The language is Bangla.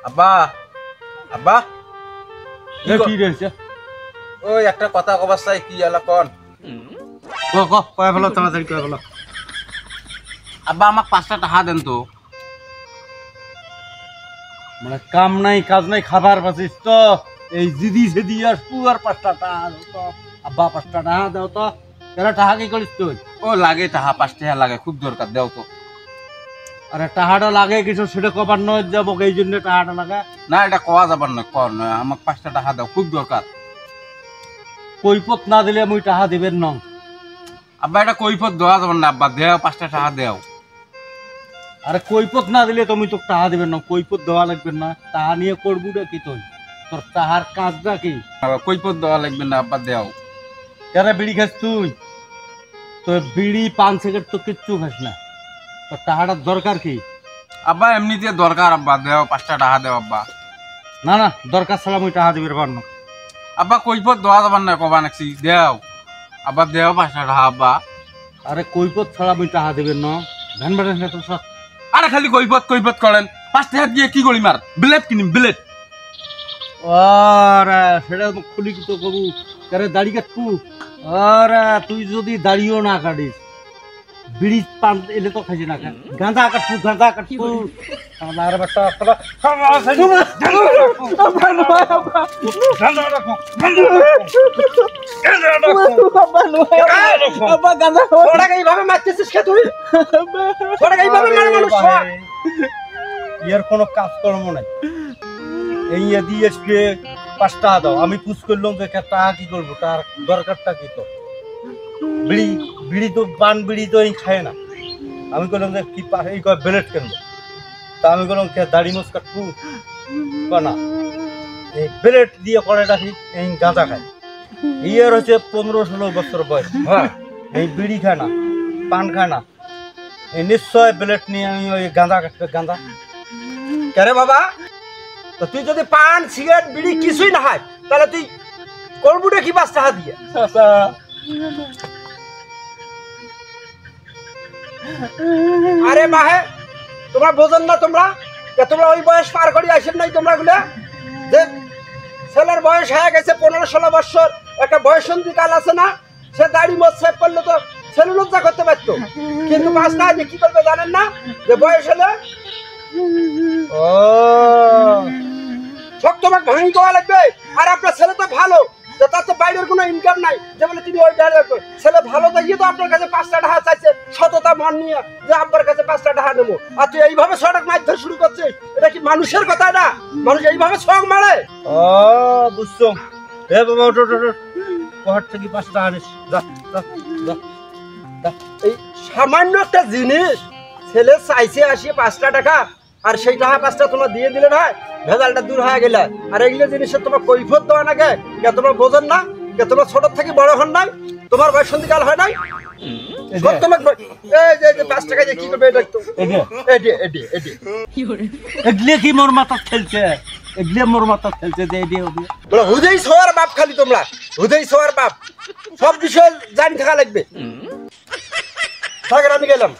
আব্বা আব্বা কি রয়েছে? ওই একটা কথা কবার চাই, কি এলা কন। কয়ে ফেলো, তাড়াতাড়ি কয়ে ফেলো। আব্বা আমাক 5টা টাকা দেন তো। মানে কাম নাই কাজ নাই, খাবার পাচ্ছিস তো এই জিদি সেদি আর পুয়ার 5টা টাকা দাও তো। আব্বা 5টা টাকা দাও তো। কেন টাকা কি করিস তুই? ও লাগে টাকা, 5 টাকা লাগে, খুব দরকার, দেও তো। আরে টাকাটা লাগে কিছু সেটা কবার নয় যাবো, এই জন্য টাকাটা লাগে। না এটা কোয়া যাবার নয়, কর নয়, আমাক 5টা টাকা দাও, খুব দরকার। কৈপত না দিলে মুই টাকা দিবেন ন। আব্বা এটা কৈফত দেওয়া যাবার না, আব্বা দেও 5টা টাকা দেও। আরে কৈপত না দিলে তুমি তো টাকা দিবেন না, কৈপত দেওয়া লাগবে না। টাকা নিয়ে করবুটা কি তুই? তোর টাকার কাজটা কি? কৈফত দেওয়া লাগবে না, আব্বা দেও। কেন বিড়ি খাস তুই? তোর বিড়ি পান সিগারেট তো কিচ্ছু খাস না, তোর টাকাটার দরকার কি? আব্বা এমনিতে দরকার, আব্বা দেও 5টা টাকা দেও আব্বা। না না, দরকার ছাড়া মুই টাকা দিবে পার না। আব্বা কৈফত দেওয়া যাবার না, কবা নাকছি, দেও আব্বা, দেও 5টা টাকা আব্বা। আরে কৈপত ছাড়া মুই টাকা দিবেন না, ধ্যান বেড়েন না তোর সব। আরে খালি কৈফত কৈফত করেন, 5 টাকা দিয়ে কি করিম আর? ব্লেড কিনিম, ব্লেড। আরে সেটা খুলি কি তো করু? আরে দাড়ি কাটবু? আরে তুই যদি দাড়িও না কাটিস, বিড়ি পান এলে তো খাইছি না, গাঁজা কাটবু, গাঁজা কাটবু। আমার বাচ্চা এর কোনো কাজকর্ম নাই। এই দিয়ে 5 টাকা দাও। আমি পুষ করলাম যে টাকা কি করবো, তার দরকারটা কি? তো বিড়ি বিড়ি তো পান বিড়ি তো এই খায় না। আমি করলাম যে কি এই ব্লেড কিনবো, তা আমি করলাম দাড়ি মোচ কাটবো না, এই ব্লেড দিয়ে করেটা কি এই গাঁজা খায়। ইয়ের হচ্ছে 15-16 বছর বয়স, হ্যাঁ এই বিড়ি খায় না, পান খায় না, এই নিশ্চয় ব্লেড নিয়ে আমি ওই গাঁজা কাটবে। গাঁজা কেরে বাবা, তো তুই যদি পান সিগারেট বিড়ি কিছুই না হয়, তাহলে তুই করবুটা কি 5 টাকা দিয়ে? আরে মাহে, তোমরা বোঝেন না? তোমরা ওই বয়স পার করে আসেন নাই তোমরা গুলা, যে ছেলের বয়স হয়ে গেছে 15-16 বছর, একটা বয়সন্ধি কাল আছে না, সে দাড়ি মোচ সেভ করলে তো ছেলে লজ্জা করতে পারতো, কিন্তু 5 টাকা দিয়ে কি করবে জানেন না? যে বয়স হলে ও সব তোমাকে ভাঙি দেওয়া লাগবে। আর আপনার ছেলে তো ভালো, তো তার তো বাইরের কোনো ইনকাম নাই যে বলে তিনি ওই ছেলে ভালো দেখিয়ে তো আপনার কাছে 5টা টাকা চাইছে, সততা মন নিয়ে যে আপনার কাছে 5টা টাকা নেবো। আর তুই এইভাবে সড়ক মারতে শুরু করছিস, এটা কি মানুষের কথা না? মানুষ এইভাবে শখ মারে? ও বুঝছো। এ বাবা ওঠ ওঠ ওঠ, পহাড় থেকে 5 টাকা আনিস, যা যা যা যা। এই সামান্য একটা জিনিস ছেলে চাইছে আসিয়ে 5টা টাকা, আর সেই টাকা 5টা তোমরা দিয়ে দিলে না, ভেজালটা দূর হয়ে গেলে। আর এগুলো জিনিসের তোমার কৈফত দেওয়া নাকি? তোমরা বোঝেন না? তোমরা ছোট থেকে বড় হন নাই, তোমার বয়সন্ধিকাল হয় নাই। পাঁচ টাকা দিয়ে কি করবে? এগুলো কি মোর মাথা খেলছে? এগুলো মোর মাথা খেলছে যে হুদেই ছোয়ার বাপ, খালি তোমরা হুদেই ছোয়ার বাপ, সব বিষয় জানি থাকা লাগবে। আমি গেলাম।